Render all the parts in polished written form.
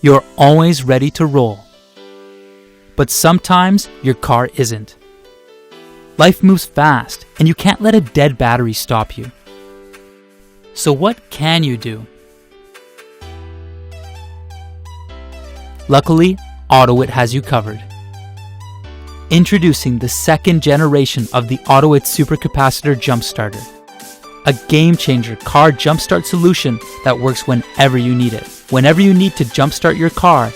You're always ready to roll. But sometimes your car isn't. Life moves fast, and you can't let a dead battery stop you. So what can you do? Luckily, AutoIt has you covered. Introducing the second generation of the AutoIt Supercapacitor Jump Starter, a game-changer car jumpstart solution that works whenever you need it. Whenever you need to jumpstart your car,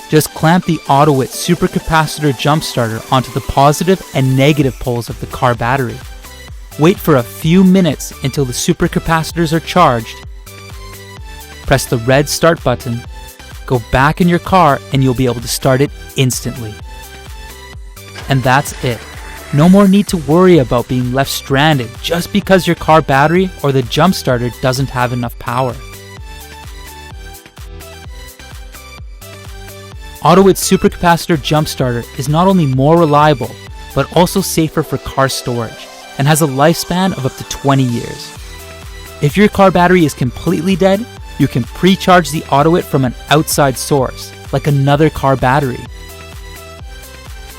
just clamp the AutoIt Supercapacitor Jump Starter onto the positive and negative poles of the car battery. Wait for a few minutes until the supercapacitors are charged. Press the red start button, go back in your car, and you'll be able to start it instantly. And that's it. No more need to worry about being left stranded just because your car battery or the jump starter doesn't have enough power. AutoIt's Supercapacitor Jump Starter is not only more reliable, but also safer for car storage and has a lifespan of up to 20 years. If your car battery is completely dead, you can pre-charge the AutoIt from an outside source, like another car battery,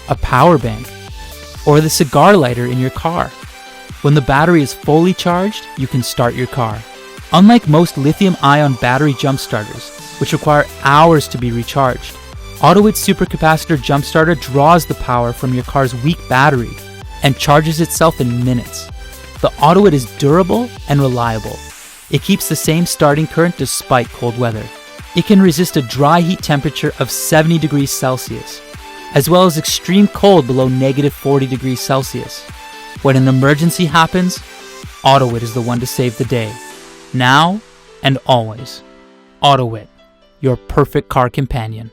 a power bank, or the cigar lighter in your car. When the battery is fully charged, you can start your car. Unlike most lithium-ion battery jump starters, which require hours to be recharged, AutoIt's Supercapacitor Jump Starter draws the power from your car's weak battery and charges itself in minutes. The AutoIt is durable and reliable. It keeps the same starting current despite cold weather. It can resist a dry heat temperature of 70 degrees Celsius, as well as extreme cold below -40 degrees Celsius. When an emergency happens, AutoIt is the one to save the day, now and always. AutoIt, your perfect car companion.